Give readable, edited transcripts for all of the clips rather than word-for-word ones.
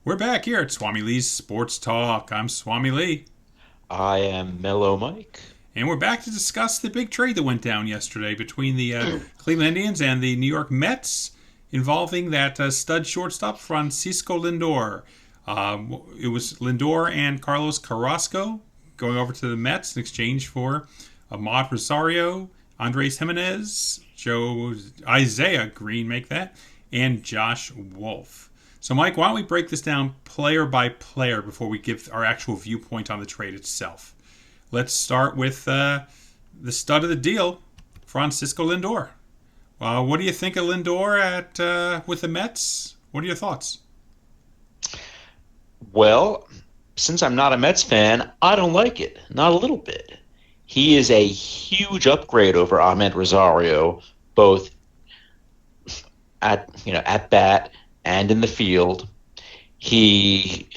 We're back here at SwamiLee's Sports Talk. I'm Swami Lee, I am Mellow Mike. and we're back to discuss the big trade that went down yesterday between the Cleveland Indians and the New York Mets, involving that stud shortstop Francisco Lindor. It was Lindor and Carlos Carrasco going over to the Mets in exchange for Amed Rosario, Andres Gimenez, Isaiah Green, make that, and Josh Wolf. So, Mike, why don't we break this down player by player before we give our actual viewpoint on the trade itself? Let's start with the stud of the deal, Francisco Lindor. What do you think of Lindor with the Mets? What are your thoughts? Well, since I'm not a Mets fan, I don't like it. Not a little bit. He is a huge upgrade over Amed Rosario, both at bat and in the field. He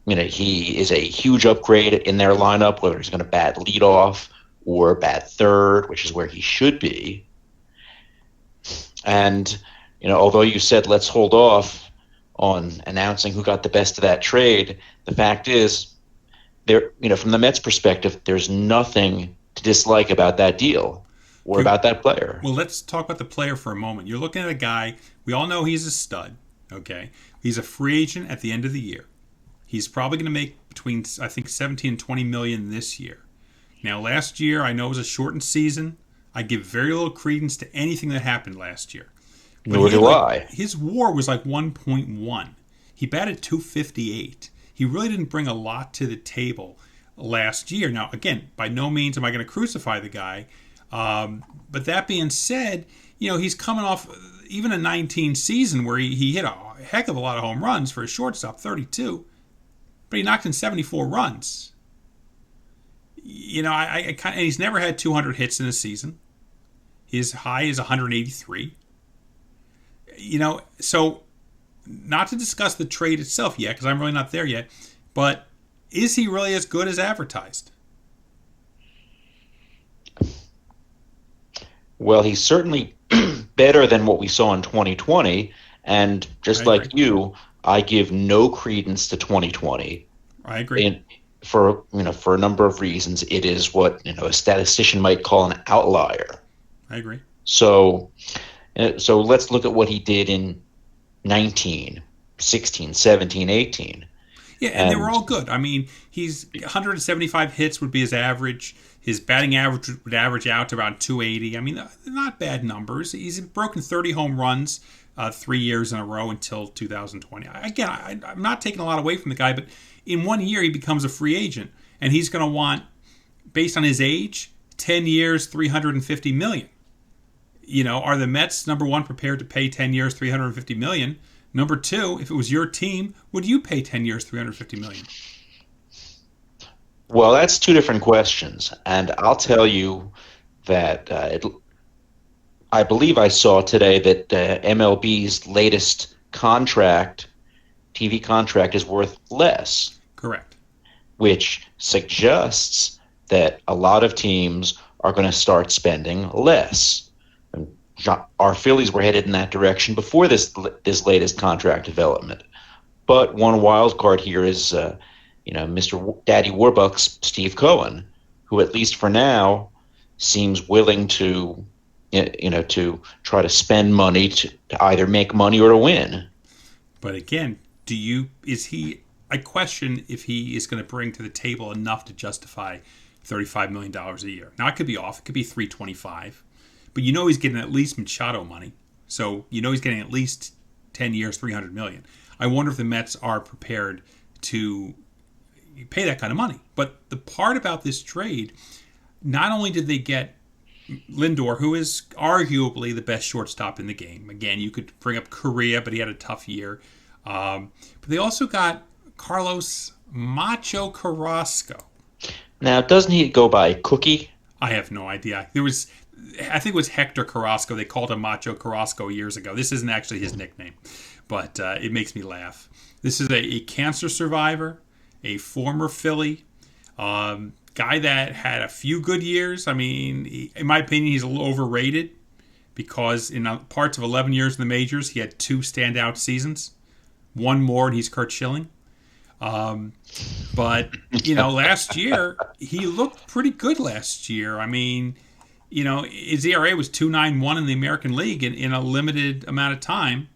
he is a huge upgrade in their lineup, whether he's going to bat leadoff or bat third, which is where he should be. And although you said let's hold off on announcing who got the best of that trade, the fact is, from the Mets' perspective, there's nothing to dislike about that deal or about that player. Well, let's talk about the player for a moment. You're looking at a guy, we all know he's a stud, okay? He's a free agent at the end of the year. He's probably going to make between, I think, 17 and 20 million this year. Now, last year, I know it was a shortened season. I give very little credence to anything that happened last year. But Nor do I. his WAR was like 1.1. He batted 258. He really didn't bring a lot to the table last year. Now, again, by no means am I going to crucify the guy. But that being said, he's coming off even a 19 season where he hit a heck of a lot of home runs for a shortstop, 32, but he knocked in 74 runs. And he's never had 200 hits in a season. His high is 183. So not to discuss the trade itself yet, because I'm really not there yet, but is he really as good as advertised? Well, he's certainly better than what we saw in 2020. And I just agree. like you, I give no credence to 2020. I agree. And for a number of reasons, it is what a statistician might call an outlier. I agree. So, so let's look at what he did in 19, 16, 17, 18. Yeah, and they were And all good. I mean, he's 175 hits would be his average. His batting average would average out to around 280. I mean, not bad numbers. He's broken 30 home runs 3 years in a row until 2020. Again, I'm not taking a lot away from the guy, but in 1 year he becomes a free agent, and he's going to want, based on his age, 10 years, 350 million. Are the Mets, number one, prepared to pay 10 years, 350 million? Number two, if it was your team, would you pay 10 years, 350 million? well, that's two different questions. And I'll tell you that I believe I saw today that MLB's latest contract, TV contract, is worth less, Correct. which suggests that a lot of teams are going to start spending less. And our Phillies were headed in that direction before this latest contract development. But one wild card here is, Mr. Daddy Warbucks, Steve Cohen, who at least for now seems willing to, to try to spend money to either make money or to win. But again, I question if he is going to bring to the table enough to justify $35 million dollars a year. Now, it could be off. It could be 325. But he's getting at least Machado money. So he's getting at least 10 years, 300 million. I wonder if the Mets are prepared to pay that kind of money. But the part about this trade, not only did they get Lindor, who is arguably the best shortstop in the game. Again, you could bring up Correa, but he had a tough year. But they also got Carlos Macho Carrasco. Now, doesn't he go by Cookie? I have no idea. I think it was Hector Carrasco. They called him Macho Carrasco years ago. This isn't actually his nickname, but it makes me laugh. This is a cancer survivor, a former Philly, guy that had a few good years. I mean, in my opinion, he's a little overrated because in parts of 11 years in the majors, he had two standout seasons. one more, and he's Kurt Schilling. But, last year, he looked pretty good last year. I mean, his ERA was 2.91 in the American League in a limited amount of time.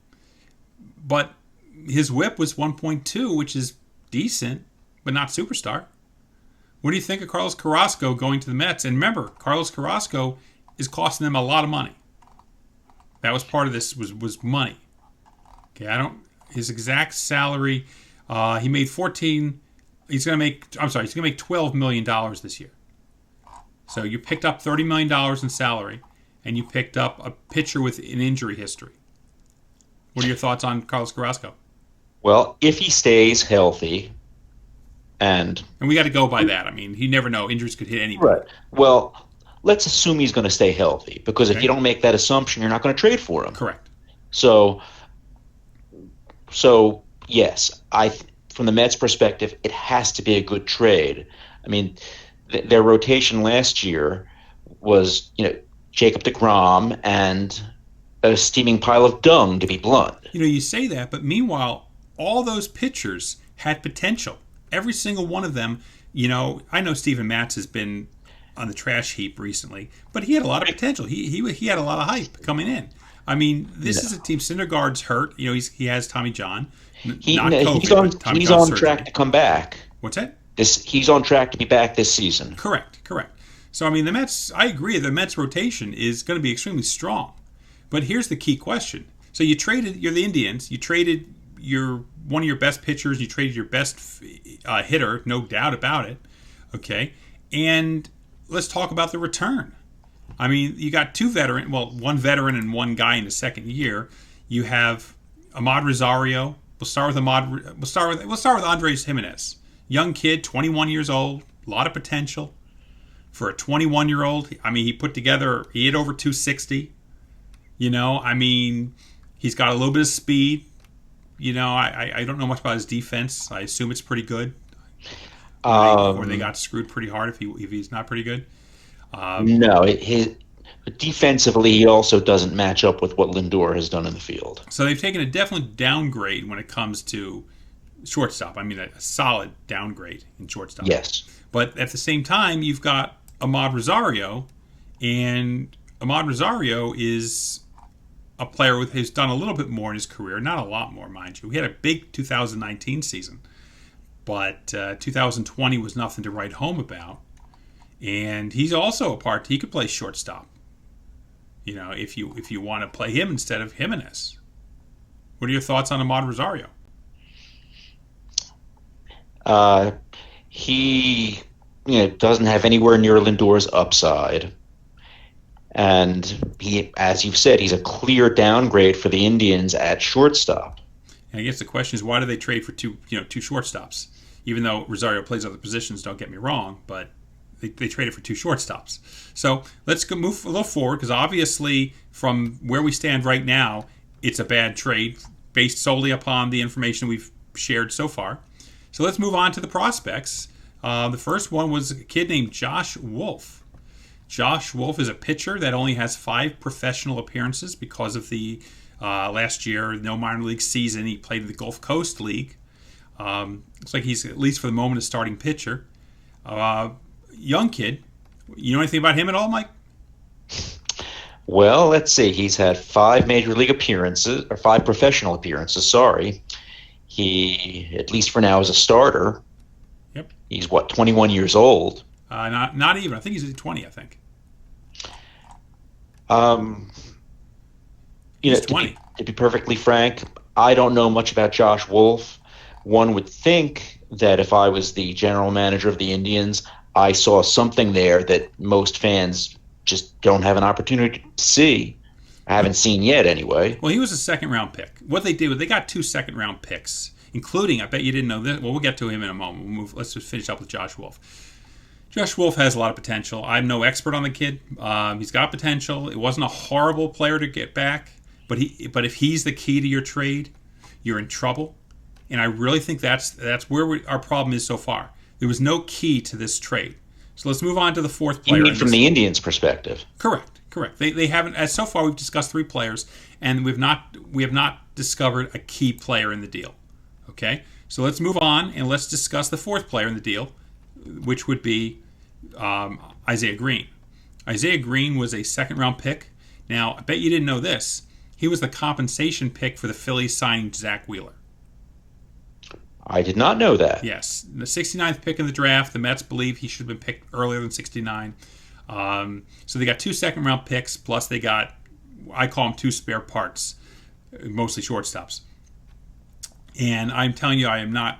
But his whip was 1.2, which is decent, but not superstar. What do you think of Carlos Carrasco going to the Mets? And remember, Carlos Carrasco is costing them a lot of money. That was part of this was money. Okay, his exact salary, he made 14. He's going to make $12 million this year. So you picked up $30 million in salary, and you picked up a pitcher with an injury history. What are your thoughts on Carlos Carrasco? Well, if he stays healthy, and we got to go by that. I mean, you never know. Injuries could hit anybody. Right. Well, let's assume he's going to stay healthy, because if you don't make that assumption, you're not going to trade for him. Correct. So yes, from the Mets' perspective, it has to be a good trade. I mean, their rotation last year was, Jacob deGrom and a steaming pile of dung, to be blunt. You say that, but meanwhile, all those pitchers had potential. Every single one of them, I know Steven Matz has been on the trash heap recently, but he had a lot of potential. He had a lot of hype coming in. I mean, this is a team. Syndergaard's hurt. He has Tommy John. He's on track to come back. What's that? He's on track to be back this season. Correct. So, I mean, the Mets, I agree, the Mets rotation is going to be extremely strong. But here's the key question. So you're the Indians, you traded one of your best pitchers, you traded your best hitter, no doubt about it. Okay? And let's talk about the return. I mean, you got one veteran and one guy in the second year. You have Amed Rosario. We'll start with Andres Gimenez. Young kid, 21 years old, a lot of potential. For a 21-year-old, I mean, he hit over 260. I mean, he's got a little bit of speed. I don't know much about his defense. I assume it's pretty good. Or they got screwed pretty hard if he's not pretty good. No, defensively, he also doesn't match up with what Lindor has done in the field. So they've taken a definite downgrade when it comes to shortstop. I mean, a solid downgrade in shortstop. Yes. But at the same time, you've got Amed Rosario, and Amed Rosario is a player who's done a little bit more in his career, not a lot more, mind you. He had a big 2019 season, but 2020 was nothing to write home about. And he's also he could play shortstop. If you want to play him instead of Gimenez. What are your thoughts on Amed Rosario? He doesn't have anywhere near Lindor's upside. And he, as you've said, he's a clear downgrade for the Indians at shortstop. And I guess the question is, why do they trade for two shortstops? Even though Rosario plays other positions, don't get me wrong, but they traded for two shortstops. So let's move a little forward, because obviously from where we stand right now, it's a bad trade based solely upon the information we've shared so far. So let's move on to the prospects. The first one was a kid named Josh Wolf. Josh Wolf is a pitcher that only has 5 professional appearances because of the last year, no minor league season. He played in the Gulf Coast League. Looks like he's, at least for the moment, a starting pitcher. Young kid. You know anything about him at all, Mike? Well, let's see. He's had 5 major league appearances, or 5 professional appearances, sorry. He, at least for now, is a starter. Yep. He's, 21 years old? Not even. I think he's 20, I think. He's 20. To be perfectly frank, I don't know much about Josh Wolf. One would think that if I was the general manager of the Indians, I saw something there that most fans just don't have an opportunity to see. I haven't seen yet, anyway. Well, he was a second-round pick. What they did was they got 2 second-round picks, including, I bet you didn't know this. Well, we'll get to him in a moment. Let's just finish up with Josh Wolf. Josh Wolf has a lot of potential. I'm no expert on the kid. He's got potential. It wasn't a horrible player to get back, but if he's the key to your trade, you're in trouble. And I really think that's where our problem is so far. There was no key to this trade. So let's move on to the fourth player. You mean from the Indians' perspective? Correct. They haven't. As so far, we've discussed 3 players, and we have not discovered a key player in the deal. Okay, so let's move on and let's discuss the fourth player in the deal, which would be Isaiah Green. Isaiah Green was a second-round pick. Now, I bet you didn't know this. He was the compensation pick for the Phillies signing Zach Wheeler. I did not know that. Yes, the 69th pick in the draft. The Mets believe he should have been picked earlier than 69. So they got 2 second-round picks, plus they got, I call them 2 spare parts, mostly shortstops. And I'm telling you, I am not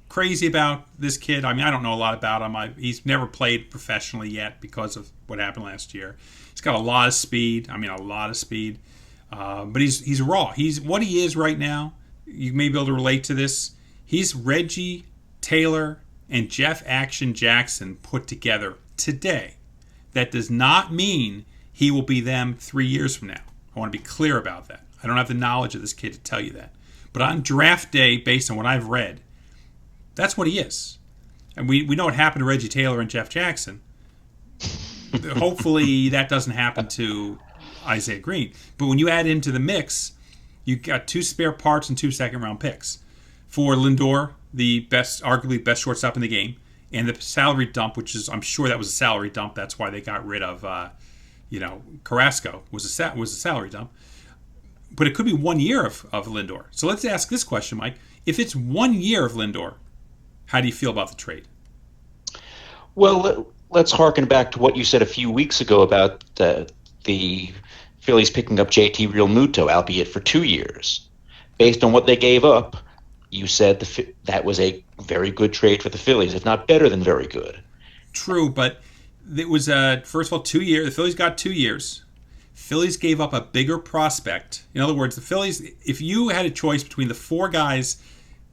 crazy about this kid. I mean, I don't know a lot about him. He's never played professionally yet because of what happened last year. He's got a lot of speed. I mean, a lot of speed. But he's raw. He's what he is right now. You may be able to relate to this. He's Reggie Taylor and Jeff Action Jackson put together today. That does not mean he will be them 3 years from now. I want to be clear about that. I don't have the knowledge of this kid to tell you that. But on draft day, based on what I've read, that's what he is. And we know what happened to Reggie Taylor and Jeff Jackson. Hopefully that doesn't happen to Isaiah Green. But when you add into the mix, you've got 2 spare parts and 2 second-round picks. For Lindor, the arguably best shortstop in the game, and the salary dump, which is, I'm sure that was a salary dump. That's why they got rid of, Carrasco was a salary dump. But it could be 1 year of Lindor. So let's ask this question, Mike. If it's 1 year of Lindor, how do you feel about the trade? Well, let's harken back to what you said a few weeks ago about the Phillies picking up JT Realmuto, albeit for 2 years. Based on what they gave up, you said that was a very good trade for the Phillies, if not better than very good. True, but it was, first of all, 2 years. The Phillies got 2 years. Phillies gave up a bigger prospect. In other words, the Phillies, if you had a choice between the 4 guys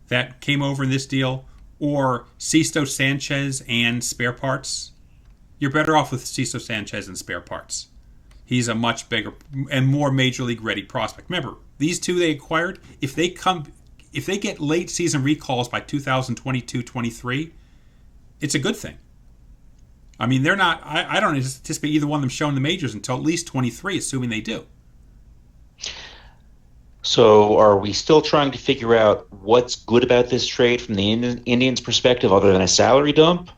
that came over in this deal or Sisto Sanchez and spare parts, you're better off with Sisto Sanchez and spare parts. He's a much bigger and more major league ready prospect. Remember, these 2 they acquired, if they get late season recalls by 2022-23, it's a good thing. I mean, they're not. I don't anticipate either one of them showing the majors until at least 23, assuming they do. So, are we still trying to figure out what's good about this trade from the Indians' perspective, other than a salary dump?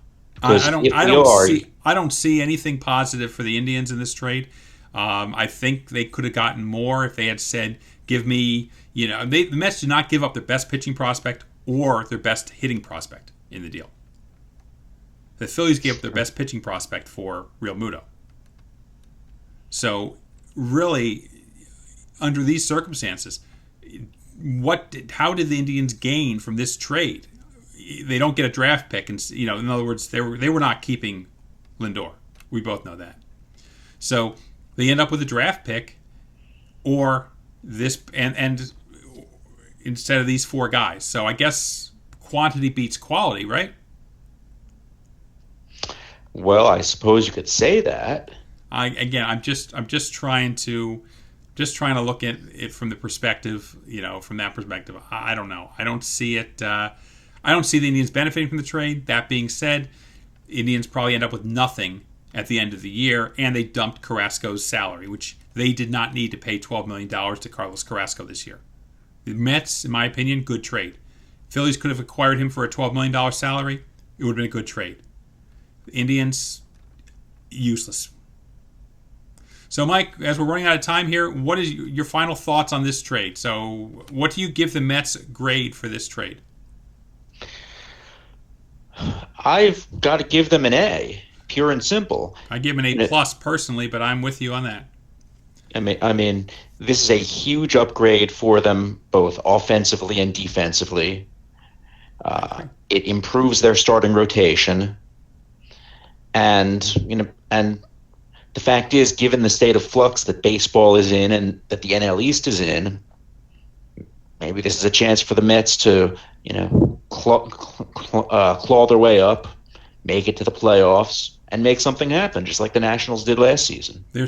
I don't see anything positive for the Indians in this trade. I think they could have gotten more if they had said, "Give me." The Mets did not give up their best pitching prospect or their best hitting prospect in the deal. The Phillies gave up their best pitching prospect for Realmuto. So, really, under these circumstances, how did the Indians gain from this trade? They don't get a draft pick, and in other words, they were not keeping Lindor. We both know that. So they end up with a draft pick, or this, and instead of these 4 guys. So I guess quantity beats quality, right? Well, I suppose you could say that. I'm just trying to look at it from the perspective, from that perspective. I don't know. I don't see it. I don't see the Indians benefiting from the trade. That being said, Indians probably end up with nothing at the end of the year, and they dumped Carrasco's salary, which they did not need to pay $12 million to Carlos Carrasco this year. The Mets, in my opinion, good trade. Phillies could have acquired him for a $12 million salary. It would have been a good trade. The Indians, useless. So, Mike, as we're running out of time here, what is your final thoughts on this trade? So, what do you give the Mets grade for this trade? I've got to give them an A, pure and simple. I give them an A plus personally, but I'm with you on that. I mean, this is a huge upgrade for them, both offensively and defensively. It improves their starting rotation, and the fact is, given the state of flux that baseball is in and that the NL East is in, maybe this is a chance for the Mets to, claw their way up, make it to the playoffs, and make something happen, just like the Nationals did last season. They're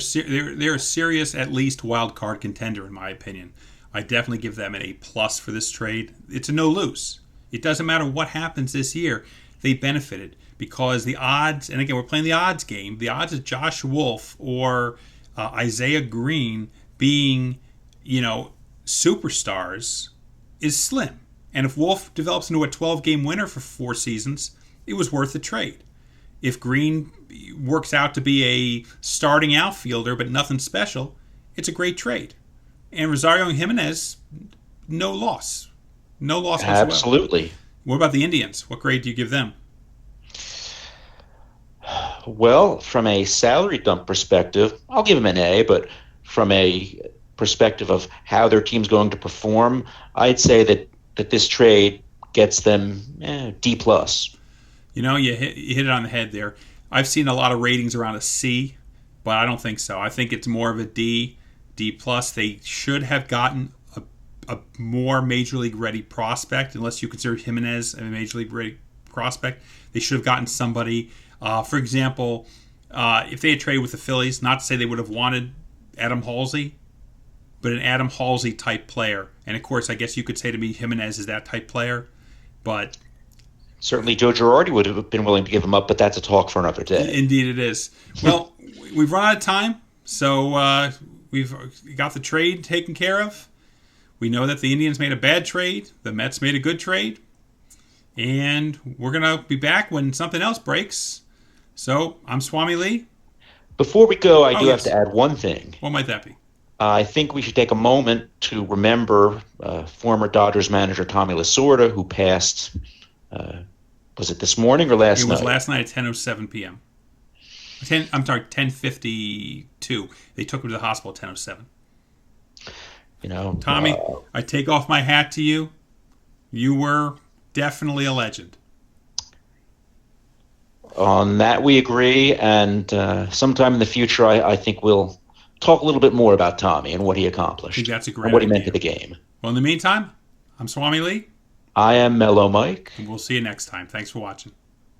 a serious, at least, wild card contender, in my opinion. I definitely give them an A plus for this trade. It's a no-lose. It doesn't matter what happens this year. They benefited because the odds, and again, we're playing the odds game, the odds of Josh Wolf or Isaiah Green being, superstars is slim. And if Wolf develops into a 12-game winner for 4 seasons, it was worth the trade. If Green works out to be a starting outfielder but nothing special, it's a great trade. And Rosario and Gimenez, no loss. No loss whatsoever. Absolutely. What about the Indians? What grade do you give them? Well, from a salary dump perspective, I'll give them an A, but from a perspective of how their team's going to perform, I'd say that this trade gets them D+. You know, you hit it on the head there. I've seen a lot of ratings around a C, but I don't think so. I think it's more of a D+. They should have gotten a more Major League ready prospect, unless you consider Gimenez a Major League ready prospect. They should have gotten somebody. For example, if they had traded with the Phillies, not to say they would have wanted Adam Halsey, but an Adam Halsey type player. And of course, I guess you could say to me Gimenez is that type player, but certainly Joe Girardi would have been willing to give him up, but that's a talk for another day. Indeed it is. Well, we've run out of time, so we've got the trade taken care of. We know that the Indians made a bad trade. The Mets made a good trade. And we're going to be back when something else breaks. So, I'm SwamiLee. Before we go, I do have to add one thing. What might that be? I think we should take a moment to remember former Dodgers manager Tommy Lasorda, who passed, was it this morning or last night? It was last night at 10:07 p.m. 10:52. They took him to the hospital at 10:07. You know, Tommy, I take off my hat to you. You were definitely a legend. On that we agree, and sometime in the future I think we'll talk a little bit more about Tommy and what he accomplished. I think that's a great and what he idea. meant to the game. Well, in the meantime, I'm SwamiLee. I am Mellow Mike. And we'll see you next time. Thanks for watching.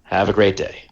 Have a great day.